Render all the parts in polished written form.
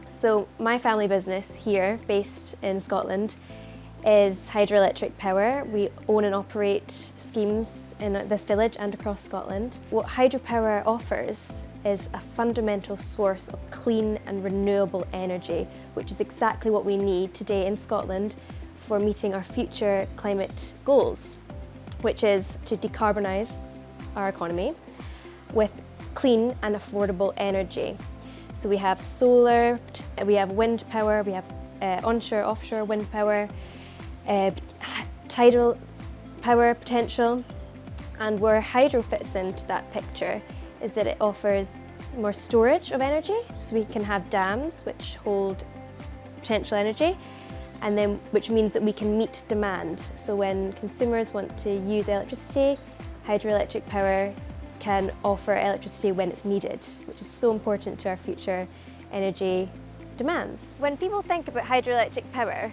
So my family business here, based in Scotland, is hydroelectric power. We own and operate schemes in this village and across Scotland. What hydropower offers is a fundamental source of clean and renewable energy, which is exactly what we need today in Scotland for meeting our future climate goals, which is to decarbonise our economy with clean and affordable energy. So we have solar, we have wind power, we have onshore, offshore wind power, tidal power potential, and where hydro fits into that picture is that it offers more storage of energy, so we can have dams which hold potential energy, and then which means that we can meet demand. So when consumers want to use electricity, hydroelectric power can offer electricity when it's needed, which is so important to our future energy demands. When people think about hydroelectric power,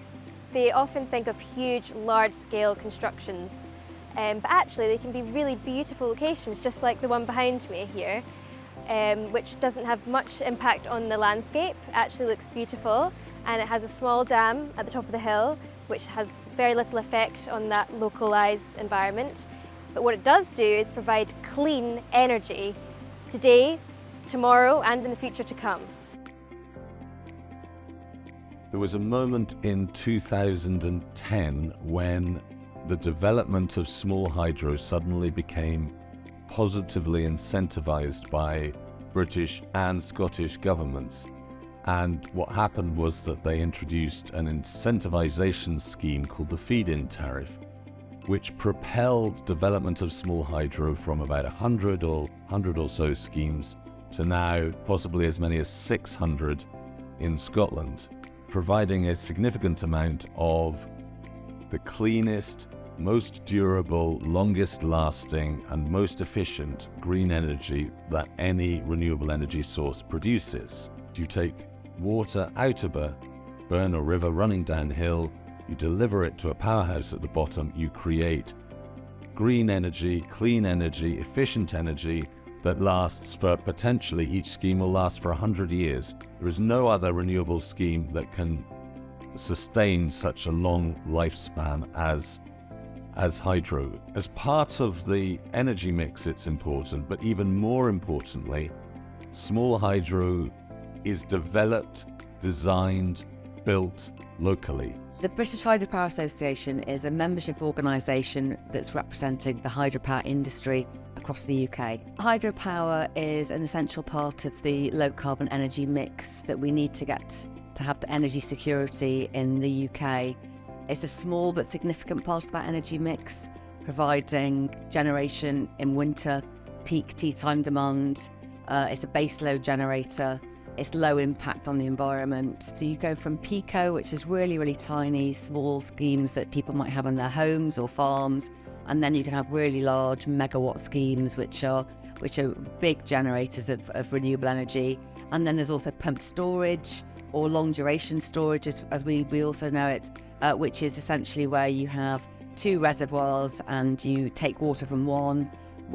they often think of huge, large-scale constructions, but actually they can be really beautiful locations, just like the one behind me here, which doesn't have much impact on the landscape. It actually looks beautiful, and it has a small dam at the top of the hill, which has very little effect on that localised environment. But what it does do is provide clean energy today, tomorrow, and in the future to come. There was a moment in 2010 when the development of small hydro suddenly became positively incentivized by British and Scottish governments. And what happened was that they introduced an incentivization scheme called the feed-in tariff, which propelled development of small hydro from about 100 or so schemes to now possibly as many as 600 in Scotland, providing a significant amount of the cleanest, most durable, longest lasting and most efficient green energy that any renewable energy source produces. You take water out of a burn or river running downhill, you deliver it to a powerhouse at the bottom, you create green energy, clean energy, efficient energy that lasts for potentially, each scheme will last for 100 years. There is no other renewable scheme that can sustain such a long lifespan as hydro. As part of the energy mix, it's important, but even more importantly, small hydro is developed, designed, built locally. The British Hydropower Association is a membership organisation that's representing the hydropower industry across the UK. Hydropower is an essential part of the low carbon energy mix that we need to get to have the energy security in the UK. It's a small but significant part of that energy mix, providing generation in winter, peak tea time demand. It's a base load generator. It's low impact on the environment. So you go from pico, which is really, really tiny, small schemes that people might have in their homes or farms, and then you can have really large megawatt schemes, which are big generators of renewable energy. And then there's also pumped storage or long duration storage, as we also know it, which is essentially where you have two reservoirs and you take water from one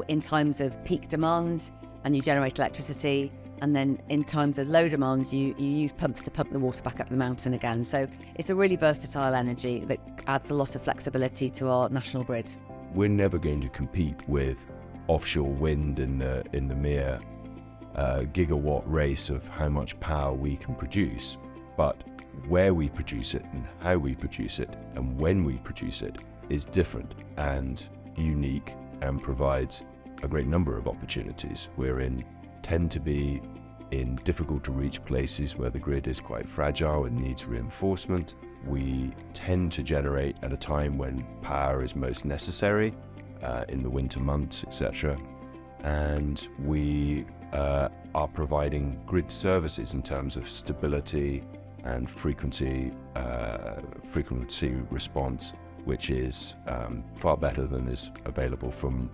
in times of peak demand and you generate electricity. And then in times of low demand, you use pumps to pump the water back up the mountain again. So it's a really versatile energy that adds a lot of flexibility to our national grid. We're never going to compete with offshore wind in the mere gigawatt race of how much power we can produce. But where we produce it and how we produce it and when we produce it is different and unique and provides a great number of opportunities. Tend to be in difficult to reach places where the grid is quite fragile and needs reinforcement. We tend to generate at a time when power is most necessary, in the winter months, etc. And we are providing grid services in terms of stability and frequency response, which is far better than is available from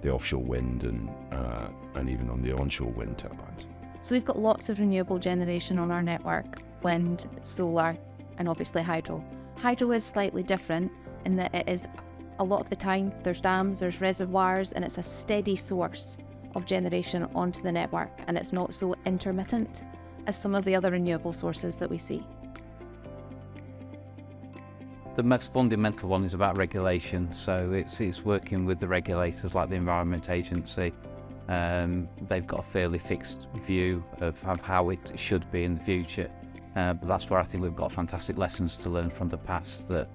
the offshore wind and even on the onshore wind turbines. So we've got lots of renewable generation on our network: wind, solar, and obviously hydro. Hydro is slightly different in that it is, a lot of the time, there's dams, there's reservoirs, and it's a steady source of generation onto the network, and it's not so intermittent. as some of the other renewable sources that we see. The most fundamental one is about regulation, so it's working with the regulators like the Environment Agency. They've got a fairly fixed view of how it should be in the future, but that's where I think we've got fantastic lessons to learn from the past, that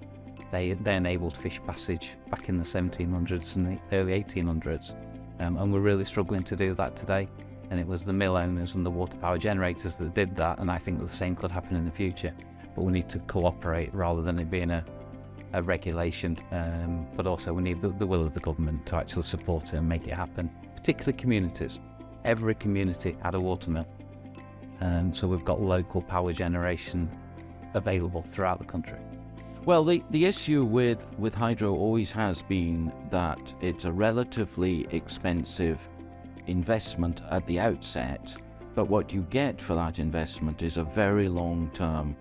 they enabled fish passage back in the 1700s and the early 1800s, and we're really struggling to do that today. And it was the mill owners and the water power generators that did that, and I think the same could happen in the future. But we need to cooperate rather than it being a regulation, but also we need the will of the government to actually support it and make it happen, particularly communities. Every community had a water mill, so we've got local power generation available throughout the country. Well, the issue with hydro always has been that it's a relatively expensive investment at the outset, but what you get for that investment is a very long-term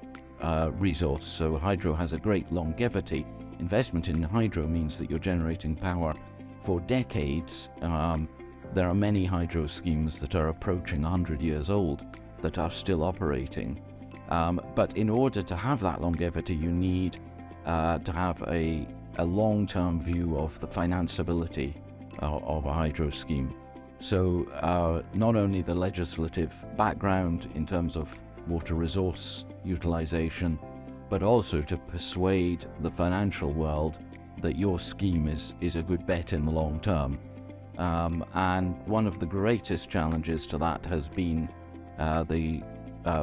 resource. So hydro has a great longevity. Investment in hydro means that you're generating power for decades. There are many hydro schemes that are approaching 100 years old that are still operating. But in order to have that longevity, you need to have a long-term view of the financeability of a hydro scheme. So not only the legislative background in terms of water resource utilization, but also to persuade the financial world that your scheme is a good bet in the long term. And one of the greatest challenges to that has been the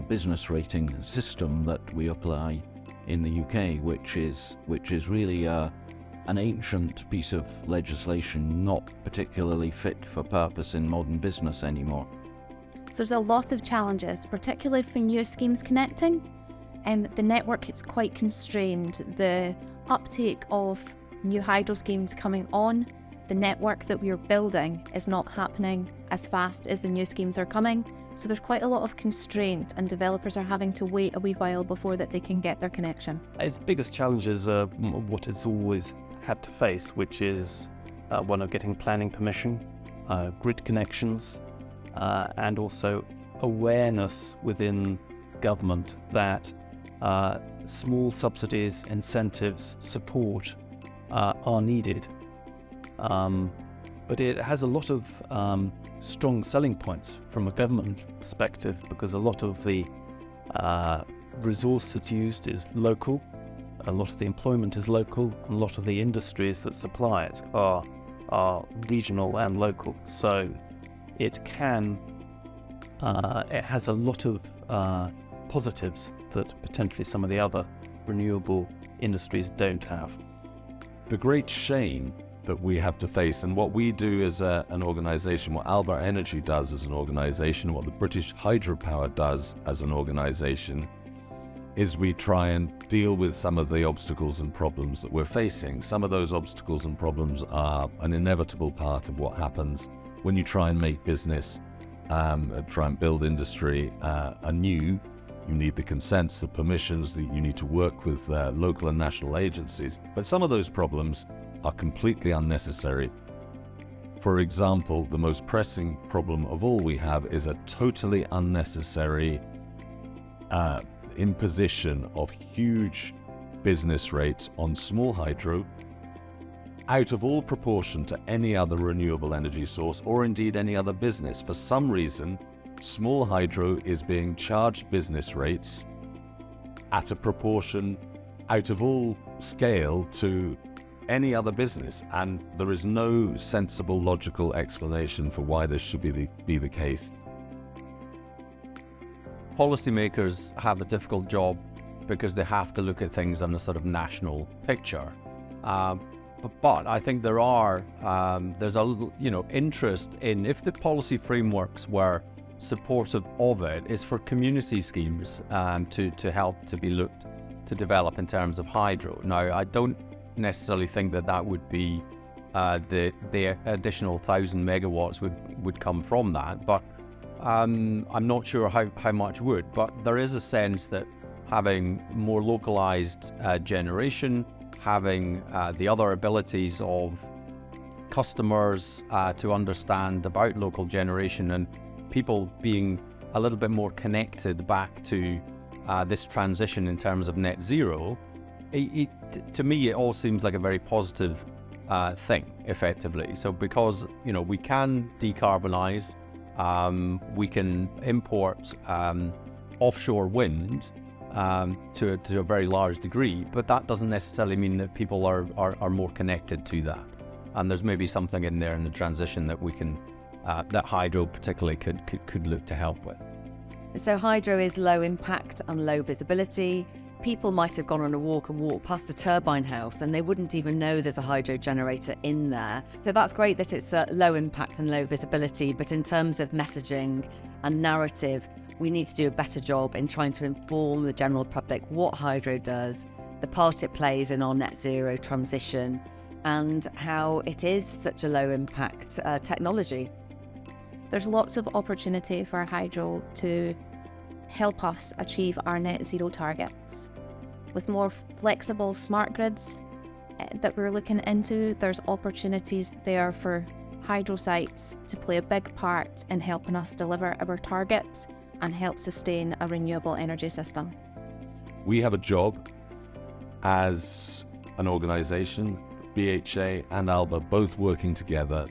business rating system that we apply in the UK, which is really an ancient piece of legislation, not particularly fit for purpose in modern business anymore. So there's a lot of challenges, particularly for new schemes connecting, and the network is quite constrained. The uptake of new hydro schemes coming on, the network that we're building is not happening as fast as the new schemes are coming. So there's quite a lot of constraint, and developers are having to wait a wee while before that they can get their connection. Its biggest challenges are what it's always had to face, which is one of getting planning permission, grid connections, and also awareness within government that small subsidies, incentives, support are needed. But it has a lot of strong selling points from a government perspective, because a lot of the resource that's used is local, a lot of the employment is local, and a lot of the industries that supply it are regional and local. So it has a lot of positives that potentially some of the other renewable industries don't have. The great shame that we have to face, and what we do as an organisation, what Alba Energy does as an organisation, what the British Hydropower does as an organisation, is we try and deal with some of the obstacles and problems that we're facing. Some of those obstacles and problems are an inevitable part of what happens when you try and make business, try and build industry anew. You need the consents, the permissions, that you need to work with local and national agencies. But some of those problems are completely unnecessary. For example, the most pressing problem of all we have is a totally unnecessary imposition of huge business rates on small hydro, out of all proportion to any other renewable energy source, or indeed any other business. For some reason, small hydro is being charged business rates at a proportion out of all scale to any other business, and there is no sensible, logical explanation for why this should be the case. Policymakers have a difficult job because they have to look at things on a sort of national picture. But I think there's a interest in, if the policy frameworks were supportive of it, is for community schemes to help to be looked to develop in terms of hydro. Now, I don't necessarily think that would be the additional 1,000 megawatts would come from that, but I'm not sure how much would. But there is a sense that having more localized generation, having the other abilities of customers to understand about local generation, and people being a little bit more connected back to this transition in terms of net zero, to me, it all seems like a very positive thing, effectively. So because, we can decarbonize, we can import offshore wind to a very large degree, but that doesn't necessarily mean that people are more connected to that. And there's maybe something in there in the transition that we can, that hydro particularly could look to help with. So hydro is low impact and low visibility. People might have gone on a walk and walked past a turbine house and they wouldn't even know there's a hydro generator in there. So that's great that it's low impact and low visibility, but in terms of messaging and narrative, we need to do a better job in trying to inform the general public what hydro does, the part it plays in our net zero transition, and how it is such a low impact technology. There's lots of opportunity for hydro to help us achieve our net zero targets. With more flexible smart grids that we're looking into, there's opportunities there for hydro sites to play a big part in helping us deliver our targets and help sustain a renewable energy system. We have a job as an organisation, BHA and Alba both working together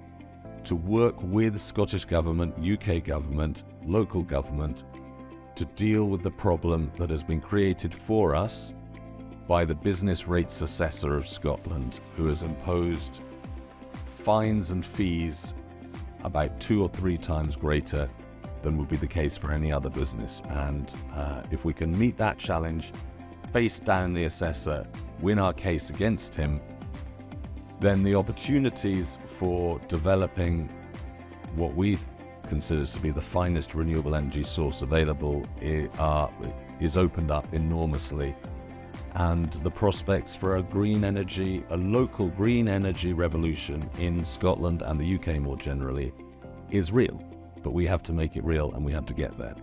to work with Scottish Government, UK Government, local government to deal with the problem that has been created for us by the Business Rates Assessor of Scotland, who has imposed fines and fees about 2 or 3 times greater than would be the case for any other business. And if we can meet that challenge, face down the assessor, win our case against him, then the opportunities for developing what we consider to be the finest renewable energy source available is opened up enormously. And the prospects for a local green energy revolution in Scotland and the UK more generally is real. But we have to make it real and we have to get there.